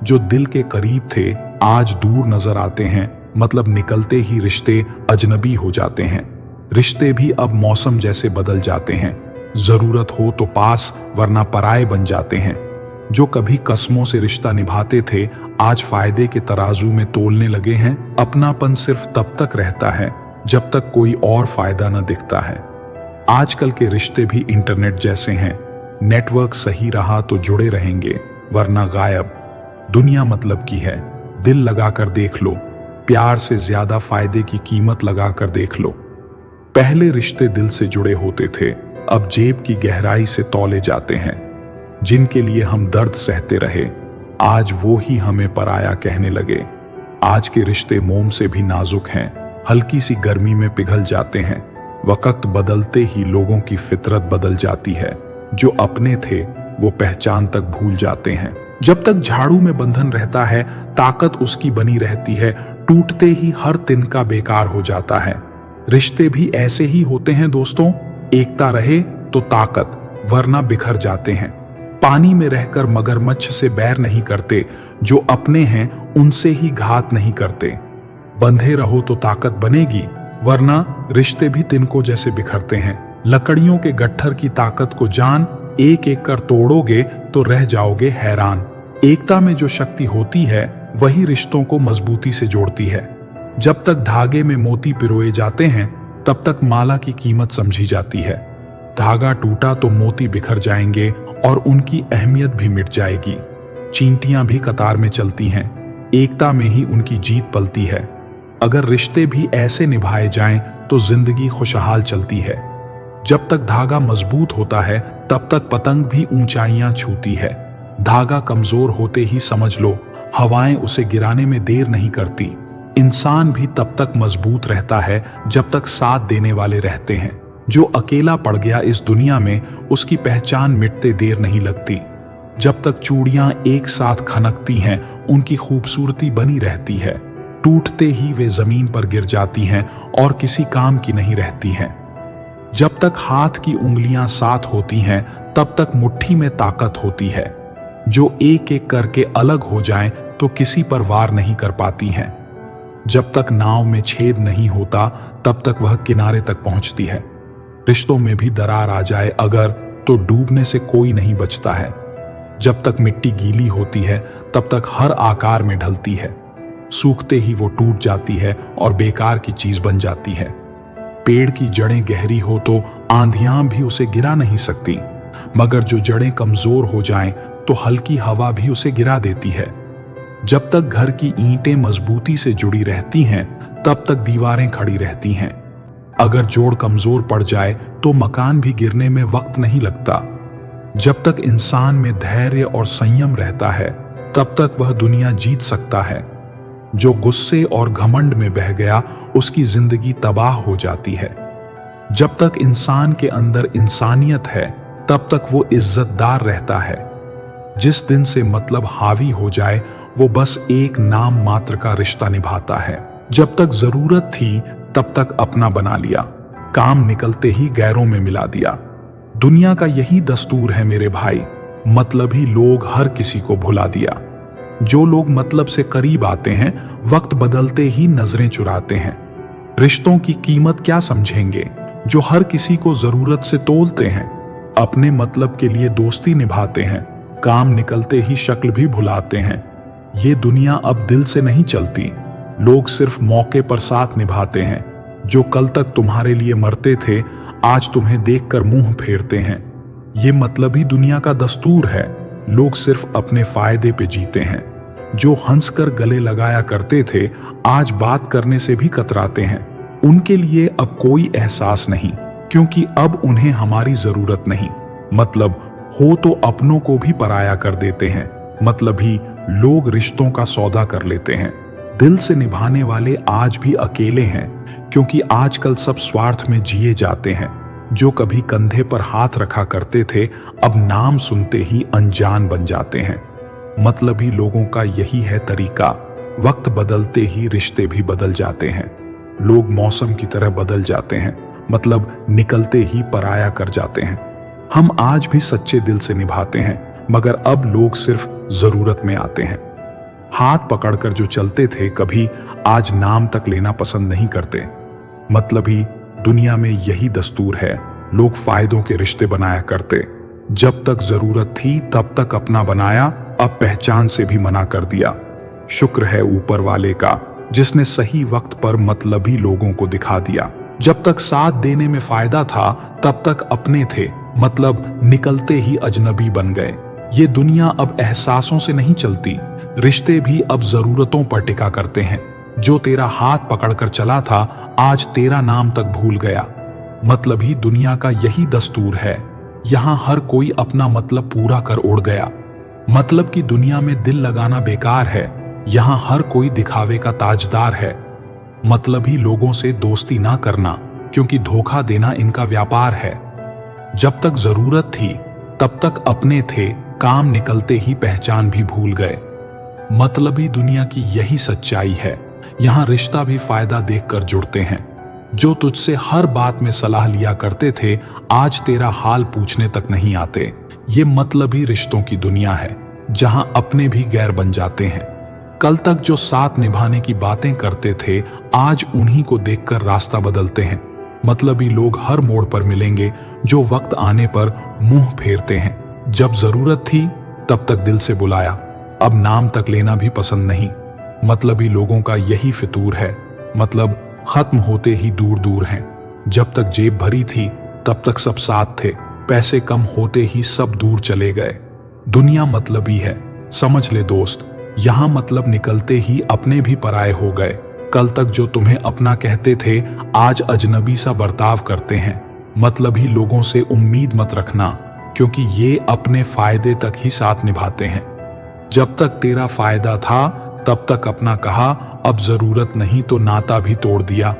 जो दिल के करीब थे आज दूर नजर आते हैं। मतलब निकलते ही रिश्ते अजनबी हो जाते हैं। रिश्ते भी अब मौसम जैसे बदल जाते हैं। जरूरत हो तो पास, वरना पराये बन जाते हैं। जो कभी कस्मों से रिश्ता निभाते थे आज फायदे के तराजू में तोलने लगे हैं। अपनापन सिर्फ तब तक रहता है जब तक कोई और फायदा न दिखता है। आजकल के रिश्ते भी इंटरनेट जैसे हैं। नेटवर्क सही रहा तो जुड़े रहेंगे, वरना गायब। दुनिया मतलब की है, दिल लगाकर देख लो। प्यार से ज्यादा फायदे की कीमत लगाकर देख लो। पहले रिश्ते दिल से जुड़े होते थे, अब जेब की गहराई से तौले जाते हैं। जिनके लिए हम दर्द सहते रहे आज वो ही हमें पराया कहने लगे। आज के रिश्ते मोम से भी नाजुक हैं, हल्की सी गर्मी में पिघल जाते हैं। वक्त बदलते ही लोगों की फितरत बदल जाती है। जो अपने थे वो पहचान तक भूल जाते हैं। जब तक झाड़ू में बंधन रहता है ताकत उसकी बनी रहती है। टूटते ही हर तिनका बेकार हो जाता है। रिश्ते भी ऐसे ही होते हैं दोस्तों। एकता रहे तो ताकत, वरना बिखर जाते हैं। पानी में रहकर मगरमच्छ से बैर नहीं करते। जो अपने हैं उनसे ही घात नहीं करते। बंधे रहो तो ताकत बनेगी, वरना रिश्ते भी तिनको जैसे बिखरते हैं। लकड़ियों के गट्ठर की ताकत को जान, एक एक कर तोड़ोगे तो रह जाओगे हैरान। एकता में जो शक्ति होती है वही रिश्तों को मजबूती से जोड़ती है। जब तक धागे में मोती पिरोए जाते हैं तब तक माला की कीमत समझी जाती है। धागा टूटा तो मोती बिखर जाएंगे और उनकी अहमियत भी मिट जाएगी। चींटियां भी कतार में चलती हैं, एकता में ही उनकी जीत पलती है। अगर रिश्ते भी ऐसे निभाए जाएं तो जिंदगी खुशहाल चलती है। जब तक धागा मजबूत होता है तब तक पतंग भी ऊंचाइयां छूती है। धागा कमजोर होते ही समझ लो हवाएं उसे गिराने में देर नहीं करती। इंसान भी तब तक मजबूत रहता है जब तक साथ देने वाले रहते हैं। जो अकेला पड़ गया इस दुनिया में उसकी पहचान मिटते देर नहीं लगती। जब तक चूड़ियां एक साथ खनकती हैं उनकी खूबसूरती बनी रहती है। टूटते ही वे जमीन पर गिर जाती हैं और किसी काम की नहीं रहती हैं। जब तक हाथ की उंगलियां साथ होती हैं तब तक मुट्ठी में ताकत होती है। जो एक एक करके अलग हो जाएं तो किसी पर वार नहीं कर पाती हैं। जब तक नाव में छेद नहीं होता तब तक वह किनारे तक पहुंचती है। रिश्तों में भी दरार आ जाए अगर तो डूबने से कोई नहीं बचता है। जब तक मिट्टी गीली होती है तब तक हर आकार में ढलती है। सूखते ही वो टूट जाती है और बेकार की चीज बन जाती है। पेड़ की जड़ें गहरी हो तो आंधियां भी उसे गिरा नहीं सकती, मगर जो जड़ें कमजोर हो जाएं तो हल्की हवा भी उसे गिरा देती है। जब तक घर की ईंटें मजबूती से जुड़ी रहती हैं तब तक दीवारें खड़ी रहती हैं। अगर जोड़ कमजोर पड़ जाए तो मकान भी गिरने में वक्त नहीं लगता। जब तक इंसान में धैर्य और संयम रहता है तब तक वह दुनिया जीत सकता है। जो गुस्से और घमंड में बह गया उसकी जिंदगी तबाह हो जाती है। जब तक इंसान के अंदर इंसानियत है तब तक वो इज्जतदार रहता है। जिस दिन से मतलब हावी हो जाए वो बस एक नाम मात्र का रिश्ता निभाता है। जब तक जरूरत थी तब तक अपना बना लिया, काम निकलते ही गैरों में मिला दिया। दुनिया का यही दस्तूर है मेरे भाई, मतलबी लोग हर किसी को भुला दिया। जो लोग मतलब से करीब आते हैं वक्त बदलते ही नजरें चुराते हैं। रिश्तों की कीमत क्या समझेंगे जो हर किसी को जरूरत से तोलते हैं। अपने मतलब के लिए दोस्ती निभाते हैं, काम निकलते ही शक्ल भी भुलाते हैं। ये दुनिया अब दिल से नहीं चलती, लोग सिर्फ मौके पर साथ निभाते हैं। जो कल तक तुम्हारे लिए मरते थे आज तुम्हें देखकर मुंह फेरते हैं। ये मतलबी दुनिया का दस्तूर है, लोग सिर्फ अपने फायदे पे जीते हैं। जो हंसकर गले लगाया करते थे आज बात करने से भी कतराते हैं। उनके लिए अब कोई एहसास नहीं, क्योंकि अब उन्हें हमारी जरूरत नहीं। मतलब हो तो अपनों को भी पराया कर देते हैं। मतलबी लोग रिश्तों का सौदा कर लेते हैं। दिल से निभाने वाले आज भी अकेले हैं, क्योंकि आजकल सब स्वार्थ में जिए जाते हैं। जो कभी कंधे पर हाथ रखा करते थे अब नाम सुनते ही अनजान बन जाते हैं। मतलबी लोगों का यही है तरीका, वक्त बदलते ही रिश्ते भी बदल जाते हैं। लोग मौसम की तरह बदल जाते हैं, मतलब निकलते ही पराया कर जाते हैं। हम आज भी सच्चे दिल से निभाते हैं, मगर अब लोग सिर्फ जरूरत में आते हैं। हाथ पकड़कर जो चलते थे कभी आज नाम तक लेना पसंद नहीं करते। मतलबी दुनिया में यही दस्तूर है, लोग फायदों के रिश्ते बनाया करते। जब तक जरूरत थी तब तक अपना बनाया, अब पहचान से भी मना कर दिया। शुक्र है ऊपर वाले का जिसने सही वक्त पर मतलबी लोगों को दिखा दिया। जब तक साथ देने में फायदा था तब तक अपने थे, मतलब निकलते ही अजनबी बन गए। ये दुनिया अब एहसासों से नहीं चलती, रिश्ते भी अब जरूरतों पर टिका करते हैं। जो तेरा हाथ पकड़कर चला था आज तेरा नाम तक भूल गया। मतलबी दुनिया का यही दस्तूर है, यहाँ हर कोई अपना मतलब पूरा कर उड़ गया। मतलब की दुनिया में दिल लगाना बेकार है, यहाँ हर कोई दिखावे का ताजदार है। मतलबी लोगों से दोस्ती ना करना, क्योंकि धोखा देना इनका व्यापार है। जब तक जरूरत थी तब तक अपने थे, काम निकलते ही पहचान भी भूल गए। मतलबी दुनिया की यही सच्चाई है, यहाँ रिश्ता भी फायदा देखकर जुड़ते हैं। जो तुझसे हर बात में सलाह लिया करते थे आज तेरा हाल पूछने तक नहीं आते। ये मतलबी रिश्तों की दुनिया है, जहां अपने भी गैर बन जाते हैं। कल तक जो साथ निभाने की बातें करते थे आज उन्हीं को देखकर रास्ता बदलते हैं। मतलबी लोग हर मोड़ पर मिलेंगे, जो वक्त आने पर मुंह फेरते हैं। जब जरूरत थी तब तक दिल से बुलाया, अब नाम तक लेना भी पसंद नहीं। मतलबी लोगों का यही फितूर है, मतलब खत्म होते ही दूर दूर हैं। जब तक जेब भरी थी तब तक सब साथ थे, पैसे कम होते ही सब दूर चले गए। दुनिया मतलबी है, समझ ले दोस्त, यहाँ मतलब निकलते ही अपने भी पराये हो गए। कल तक जो तुम्हें अपना कहते थे आज अजनबी सा बर्ताव करते हैं। मतलबी लोगों से उम्मीद मत रखना, क्योंकि ये अपने फायदे तक ही साथ निभाते हैं। जब तक तेरा फायदा था तब तक अपना कहा, अब जरूरत नहीं तो नाता भी तोड़ दिया।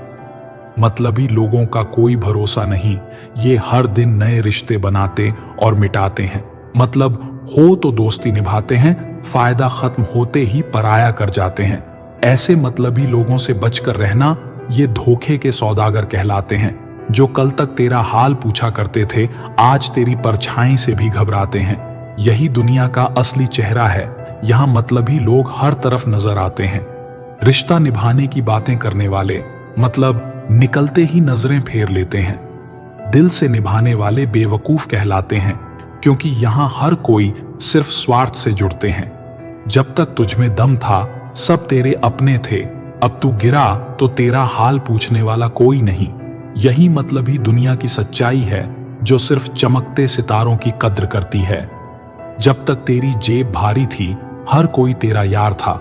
मतलबी लोगों का कोई भरोसा नहीं, ये हर दिन नए रिश्ते बनाते और मिटाते हैं। मतलब हो तो दोस्ती निभाते हैं, फायदा खत्म होते ही पराया कर जाते हैं। ऐसे मतलबी लोगों से बचकर रहना, ये धोखे के सौदागर कहलाते हैं। जो कल तक तेरा हाल पूछा करते थे आज तेरी परछाई से भी घबराते हैं। यही दुनिया का असली चेहरा है, यहाँ मतलबी लोग हर तरफ नजर आते हैं। रिश्ता निभाने की बातें करने वाले मतलब निकलते ही नजरें फेर लेते हैं। दिल से निभाने वाले बेवकूफ कहलाते हैं, क्योंकि यहाँ हर कोई सिर्फ स्वार्थ से जुड़ते हैं। जब तक तुझमें दम था सब तेरे अपने थे, अब तू गिरा तो तेरा हाल पूछने वाला कोई नहीं। यही मतलबी दुनिया की सच्चाई है, जो सिर्फ चमकते सितारों की कद्र करती है। जब तक तेरी जेब भारी थी हर कोई तेरा यार था,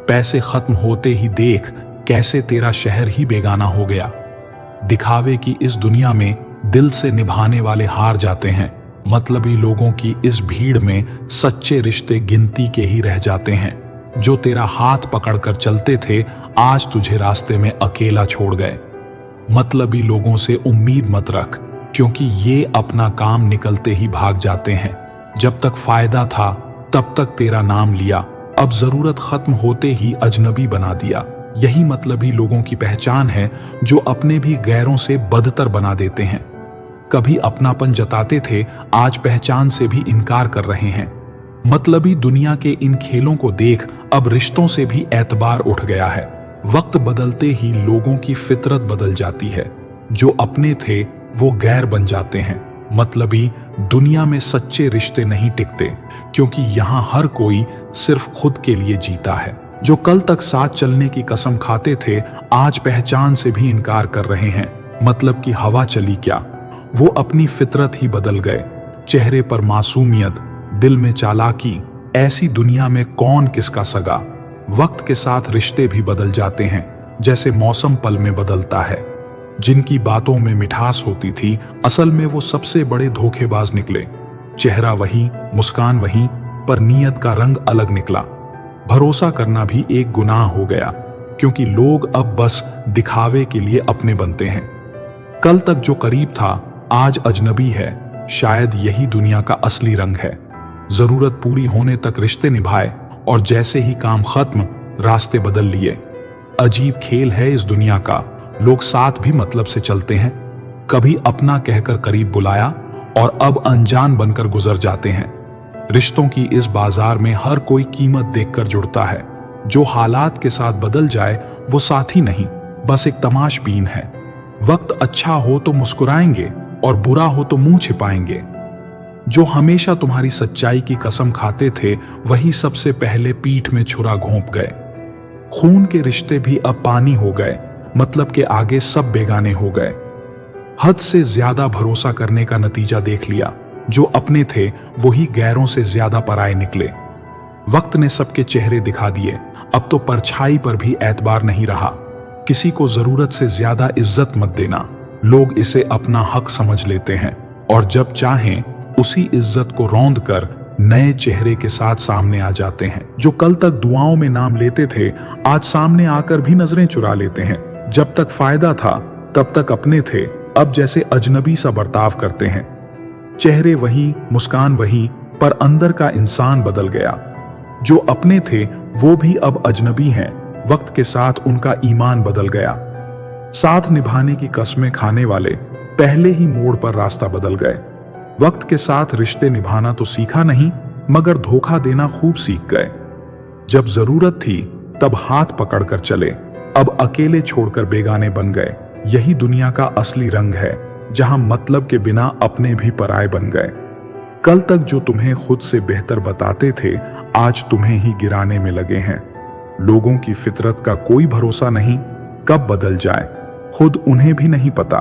पैसे खत्म होते ही देख कैसे तेरा शहर ही बेगाना हो गया। दिखावे की इस दुनिया में दिल से निभाने वाले हार जाते हैं। मतलबी लोगों की इस भीड़ में सच्चे रिश्ते गिनती के ही रह जाते हैं। जो तेरा हाथ पकड़कर चलते थे आज तुझे रास्ते में अकेला छोड़ गए। मतलबी लोगों से उम्मीद मत रख, क्योंकि ये अपना काम निकलते ही भाग जाते हैं। जब तक फायदा था तब तक तेरा नाम लिया, अब जरूरत खत्म होते ही अजनबी बना दिया। यही मतलबी लोगों की पहचान है, जो अपने भी गैरों से बदतर बना देते हैं। कभी अपनापन जताते थे आज पहचान से भी इनकार कर रहे हैं। मतलबी दुनिया के इन खेलों को देख अब रिश्तों से भी एतबार उठ गया है। वक्त बदलते ही लोगों की फितरत बदल जाती है। जो अपने थे वो गैर बन जाते हैं। मतलबी दुनिया में सच्चे रिश्ते नहीं टिकते, क्योंकि यहाँ हर कोई सिर्फ खुद के लिए जीता है। जो कल तक साथ चलने की कसम खाते थे आज पहचान से भी इनकार कर रहे हैं। मतलब की हवा चली क्या, वो अपनी फितरत ही बदल गए। चेहरे पर मासूमियत, दिल में चालाकी, ऐसी दुनिया में कौन किसका सगा। वक्त के साथ रिश्ते भी बदल जाते हैं, जैसे मौसम पल में बदलता है। जिनकी बातों में मिठास होती थी असल में वो सबसे बड़े धोखेबाज निकले। चेहरा वही, मुस्कान वही, पर नीयत का रंग अलग निकला। भरोसा करना भी एक गुनाह हो गया, क्योंकि लोग अब बस दिखावे के लिए अपने बनते हैं। कल तक जो करीब था आज अजनबी है। शायद यही दुनिया का असली रंग है। जरूरत पूरी होने तक रिश्ते निभाए और जैसे ही काम खत्म रास्ते बदल लिए। अजीब खेल है इस दुनिया का, लोग साथ भी मतलब से चलते हैं। कभी अपना कहकर करीब बुलाया और अब अनजान बनकर गुजर जाते हैं। रिश्तों की इस बाजार में हर कोई कीमत देखकर जुड़ता है। जो हालात के साथ बदल जाए वो साथी नहीं, बस एक तमाशबीन है। वक्त अच्छा हो तो मुस्कुराएंगे और बुरा हो तो मुंह छिपाएंगे। जो हमेशा तुम्हारी सच्चाई की कसम खाते थे वही सबसे पहले पीठ में छुरा घोंप गए। खून के रिश्ते भी अब पानी हो गए, मतलब के आगे सब बेगाने हो गए। हद से ज्यादा भरोसा करने का नतीजा देख लिया। जो अपने थे वही गैरों से ज्यादा पराये निकले। वक्त ने सबके चेहरे दिखा दिए, अब तो परछाई पर भी एतबार नहीं रहा। किसी को जरूरत से ज्यादा इज्जत मत देना, लोग इसे अपना हक समझ लेते हैं और जब चाहें उसी इज्जत को रौंद कर नए चेहरे के साथ सामने आ जाते हैं। जो कल तक दुआओं में नाम लेते थे आज सामने आकर भी नजरें चुरा लेते हैं। जब तक फायदा था तब तक अपने थे, अब जैसे अजनबी सा बर्ताव करते हैं। चेहरे वही, मुस्कान वही, पर अंदर का इंसान बदल गया। जो अपने थे वो भी अब अजनबी हैं। वक्त के साथ उनका ईमान बदल गया। साथ निभाने की कस्में खाने वाले पहले ही मोड़ पर रास्ता बदल गए। वक्त के साथ रिश्ते निभाना तो सीखा नहीं, मगर धोखा देना खूब सीख गए। जब जरूरत थी तब हाथ पकड़कर चले, अब अकेले छोड़कर बेगाने बन गए। यही दुनिया का असली रंग है, जहां मतलब के बिना अपने भी पराये बन गए। कल तक जो तुम्हें खुद से बेहतर बताते थे आज तुम्हें ही गिराने में लगे हैं। लोगों की फितरत का कोई भरोसा नहीं, कब बदल जाए खुद उन्हें भी नहीं पता।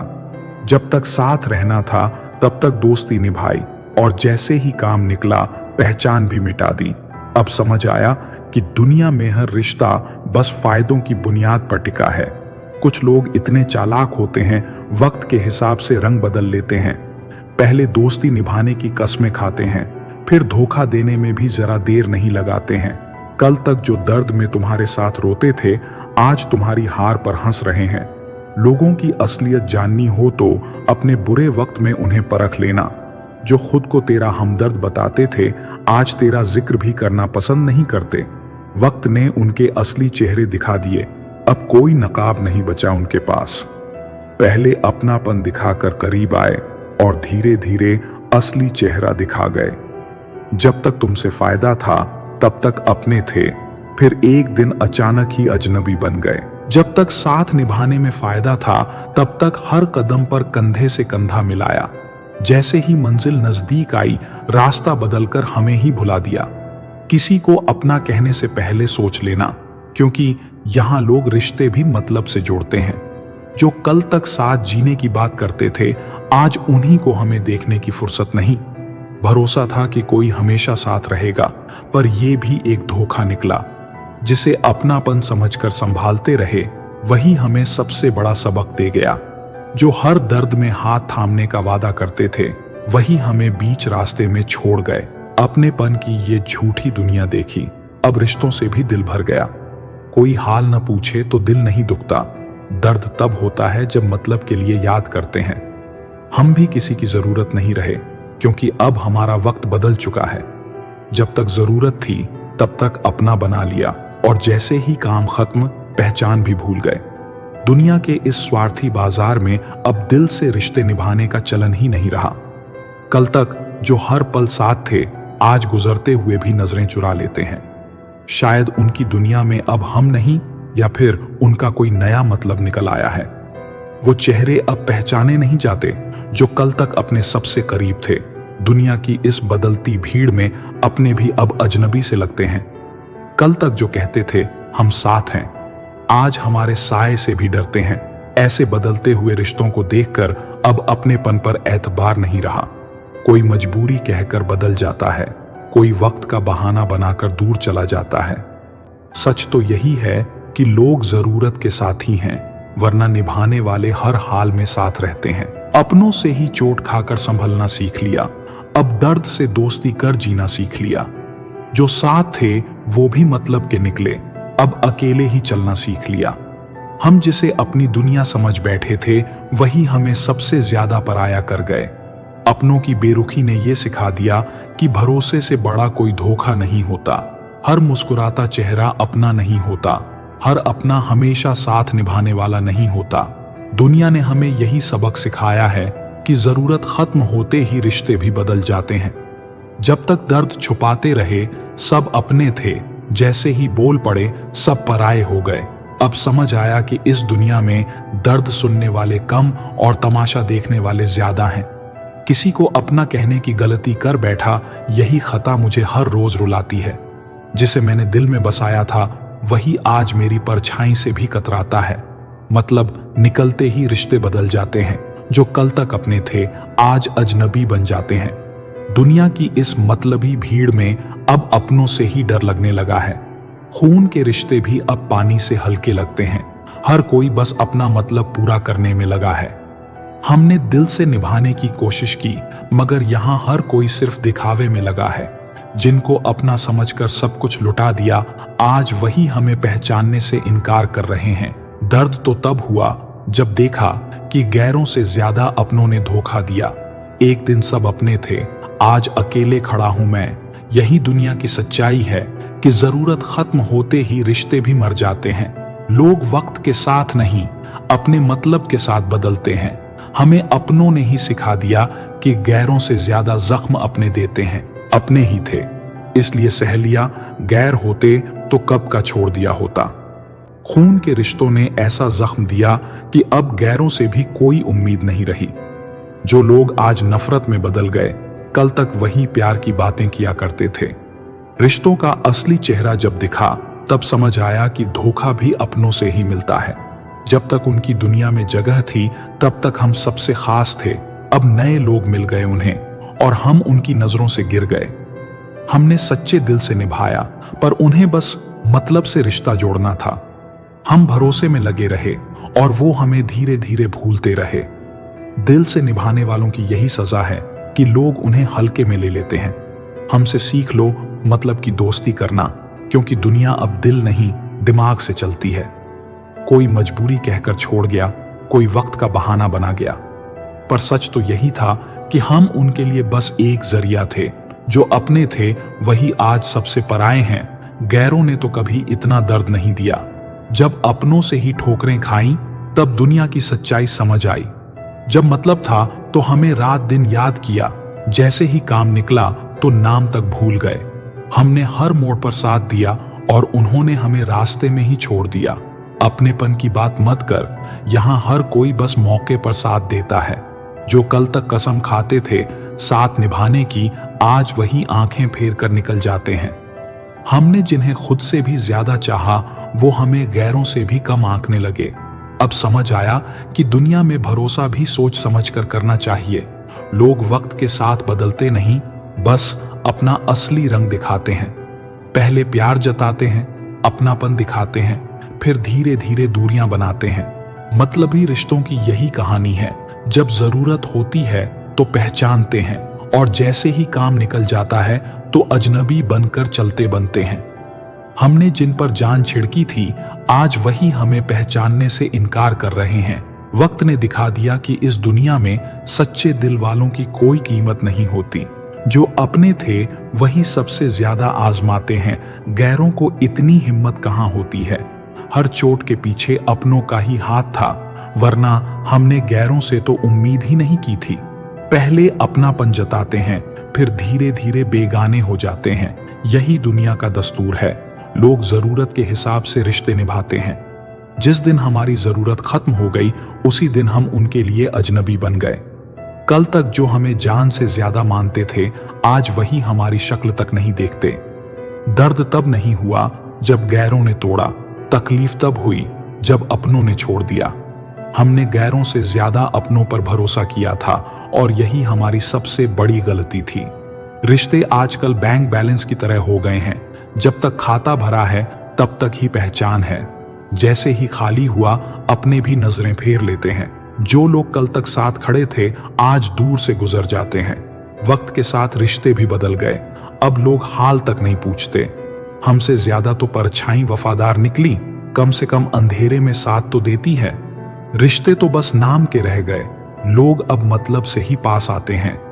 जब तक साथ रहना था तब तक दोस्ती निभाई और जैसे ही काम निकला पहचान भी मिटा दी। अब समझ आया कि दुनिया में हर रिश्ता बस फायदों की बुनियाद पर टिका है। कुछ लोग इतने चालाक होते हैं, वक्त के हिसाब से रंग बदल लेते हैं। पहले दोस्ती निभाने की कस्में खाते हैं, फिर धोखा देने में भी जरा देर नहीं लगाते हैं। कल तक जो दर्द में तुम्हारे साथ रोते थे आज तुम्हारी हार पर हंस रहे हैं। लोगों की असलियत जाननी हो तो अपने बुरे वक्त में उन्हें परख लेना। जो खुद को तेरा हमदर्द बताते थे आज तेरा जिक्र भी करना पसंद नहीं करते। वक्त ने उनके असली चेहरे दिखा दिए, अब कोई नकाब नहीं बचा उनके पास। पहले अपनापन दिखाकर करीब आए और धीरे धीरे असली चेहरा दिखा गए। जब तक तुमसे फायदा था तब तक अपने थे, फिर एक दिन अचानक ही अजनबी बन गए। जब तक साथ निभाने में फायदा था तब तक हर कदम पर कंधे से कंधा मिलाया। जैसे ही मंजिल नजदीक आई रास्ता बदलकर हमें ही भुला दिया। किसी को अपना कहने से पहले सोच लेना, क्योंकि यहां लोग रिश्ते भी मतलब से जोड़ते हैं। जो कल तक साथ जीने की बात करते थे आज उन्हीं को हमें देखने की फुर्सत नहीं। भरोसा था कि कोई हमेशा साथ रहेगा, पर यह भी एक धोखा निकला। जिसे अपनापन समझकर संभालते रहे वही हमें सबसे बड़ा सबक दे गया। जो हर दर्द में हाथ थामने का वादा करते थे, वही हमें बीच रास्ते में छोड़ गए। अपनेपन की ये झूठी दुनिया देखी, अब रिश्तों से भी दिल भर गया। कोई हाल न पूछे तो दिल नहीं दुखता। दर्द तब होता है जब मतलब के लिए याद करते हैं। हम भी किसी की जरूरत नहीं रहे, क्योंकि अब हमारा वक्त बदल चुका है। जब तक जरूरत थी तब तक अपना बना लिया, और जैसे ही काम खत्म, पहचान भी भूल गए। दुनिया के इस स्वार्थी बाजार में अब दिल से रिश्ते निभाने का चलन ही नहीं रहा। कल तक जो हर पल साथ थे, आज गुजरते हुए भी नजरें चुरा लेते हैं। शायद उनकी दुनिया में अब हम नहीं, या फिर उनका कोई नया मतलब निकल आया है। वो चेहरे अब पहचाने नहीं जाते जो कल तक अपने सबसे करीब थे। दुनिया की इस बदलती भीड़ में अपने भी अब अजनबी से लगते हैं। कल तक जो कहते थे हम साथ हैं, आज हमारे साए से भी डरते हैं। ऐसे बदलते हुए रिश्तों को देखकर अब अपनेपन पर एतबार नहीं रहा। कोई मजबूरी कहकर बदल जाता है, कोई वक्त का बहाना बनाकर दूर चला जाता है। सच तो यही है कि लोग जरूरत के साथी हैं, वरना निभाने वाले हर हाल में साथ रहते हैं। अपनों से ही चोट खाकर संभलना सीख लिया, अब दर्द से दोस्ती कर जीना सीख लिया। जो साथ थे वो भी मतलब के निकले, अब अकेले ही चलना सीख लिया। हम जिसे अपनी दुनिया समझ बैठे थे, वही हमें सबसे ज्यादा पराया कर गए। अपनों की बेरुखी ने यह सिखा दिया कि भरोसे से बड़ा कोई धोखा नहीं होता। हर मुस्कुराता चेहरा अपना नहीं होता, हर अपना हमेशा साथ निभाने वाला नहीं होता। दुनिया ने हमें यही सबक सिखाया है कि जरूरत खत्म होते ही रिश्ते भी बदल जाते हैं। जब तक दर्द छुपाते रहे सब अपने थे, जैसे ही बोल पड़े सब पराये हो गए। अब समझ आया कि इस दुनिया में दर्द सुनने वाले कम और तमाशा देखने वाले ज्यादा हैं। किसी को अपना कहने की गलती कर बैठा, यही खता मुझे हर रोज रुलाती है। जिसे मैंने दिल में बसाया था, वही आज मेरी परछाई से भी कतराता है। मतलब निकलते ही रिश्ते बदल जाते हैं। जो कल तक अपने थे, आज अजनबी बन जाते हैं। दुनिया की इस मतलबी भीड़ में अब अपनों से ही डर लगने लगा है। खून के रिश्ते भी अब पानी से हल्के लगते हैं। हर कोई बस अपना मतलब पूरा करने में लगा है। हमने दिल से निभाने की कोशिश की, मगर यहाँ हर कोई सिर्फ दिखावे में लगा है। जिनको अपना समझकर सब कुछ लुटा दिया, आज वही हमें पहचानने से इनकार कर रहे हैं। दर्द तो तब हुआ जब देखा कि गैरों से ज्यादा अपनों ने धोखा दिया। एक दिन सब अपने थे, आज अकेले खड़ा हूं मैं। यही दुनिया की सच्चाई है कि जरूरत खत्म होते ही रिश्ते भी मर जाते हैं। लोग वक्त के साथ नहीं, अपने मतलब के साथ बदलते हैं। हमें अपनों ने ही सिखा दिया कि गैरों से ज्यादा जख्म अपने देते हैं। अपने ही थे, इसलिए सह लिया। गैर होते तो कब का छोड़ दिया होता। खून के रिश्तों ने ऐसा जख्म दिया कि अब गैरों से भी कोई उम्मीद नहीं रही। जो लोग आज नफरत में बदल गए, कल तक वही प्यार की बातें किया करते थे। रिश्तों का असली चेहरा जब दिखा, तब समझ आया कि धोखा भी अपनों से ही मिलता है। जब तक उनकी दुनिया में जगह थी, तब तक हम सबसे खास थे। अब नए लोग मिल गए उन्हें, और हम उनकी नजरों से गिर गए। हमने सच्चे दिल से निभाया, पर उन्हें बस मतलब से रिश्ता जोड़ना था। हम भरोसे में लगे रहे, और वो हमें धीरे धीरे भूलते रहे। दिल से निभाने वालों की यही सजा है कि लोग उन्हें हल्के में ले लेते हैं। हमसे सीख लो मतलब की दोस्ती करना, क्योंकि दुनिया अब दिल नहीं, दिमाग से चलती है। कोई मजबूरी कहकर छोड़ गया, कोई वक्त का बहाना बना गया, पर सच तो यही था कि हम उनके लिए बस एक जरिया थे। जो अपने थे वही आज सबसे पराए हैं। गैरों ने तो कभी इतना दर्द नहीं दिया। जब अपनों से ही ठोकरें खाई, तब दुनिया की सच्चाई समझ आई। जब मतलब था तो हमें रात दिन याद किया, जैसे ही काम निकला तो नाम तक भूल गए। हमने हर मोड़ पर साथ दिया, और उन्होंने हमें रास्ते में ही छोड़ दिया। अपनेपन की बात मत कर, यहाँ हर कोई बस मौके पर साथ देता है। जो कल तक कसम खाते थे साथ निभाने की, आज वही आंखें फेर कर निकल जाते हैं। हमने जिन्हें खुद से भी ज्यादा चाहा, वो हमें गैरों से भी कम आंकने लगे। अब समझ आया कि दुनिया में भरोसा भी सोच समझ कर करना चाहिए। लोग वक्त के साथ बदलते नहीं, बस अपना असली रंग दिखाते हैं। पहले प्यार जताते हैं, अपनापन दिखाते हैं, फिर धीरे धीरे दूरियां बनाते हैं। मतलबी रिश्तों की यही कहानी है, जब जरूरत होती है तो पहचानते हैं और जैसे ही काम निकल जाता है तो अजनबी बनकर चलते बनते हैं। हमने जिन पर जान छिड़की थी, आज वही हमें पहचानने से इनकार कर रहे हैं। वक्त ने दिखा दिया कि इस दुनिया में सच्चे दिल वालों की कोई कीमत नहीं होती। जो अपने थे वही सबसे ज्यादा आजमाते हैं, गैरों को इतनी हिम्मत कहां होती है। हर चोट के पीछे अपनों का ही हाथ था, वरना हमने गैरों से तो उम्मीद ही नहीं की थी। पहले अपनापन जताते हैं, फिर धीरे धीरे बेगाने हो जाते हैं। यही दुनिया का दस्तूर है। लोग जरूरत के हिसाब से रिश्ते निभाते हैं। जिस दिन हमारी जरूरत खत्म हो गई, उसी दिन हम उनके लिए अजनबी बन गए। कल तक जो हमें जान से ज्यादा मानते थे, आज वही हमारी शक्ल तक नहीं देखते। दर्द तब नहीं हुआ जब गैरों ने तोड़ा, तकलीफ तब हुई जब अपनों ने छोड़ दिया। हमने गैरों से ज्यादा अपनों पर भरोसा किया था और यही हमारी सबसे बड़ी गलती थी। रिश्ते आजकल बैंक बैलेंस की तरह हो गए हैं। जब तक खाता भरा है तब तक ही पहचान है। जैसे ही खाली हुआ, अपने भी नजरें फेर लेते हैं। जो लोग कल तक साथ खड़े थे, आज दूर से गुजर जाते हैं। वक्त के साथ रिश्ते भी बदल गए। अब लोग हाल तक नहीं पूछते। हमसे ज्यादा तो परछाई वफादार निकली, कम से कम अंधेरे में साथ तो देती है। रिश्ते तो बस नाम के रह गए। लोग अब मतलब से ही पास आते हैं।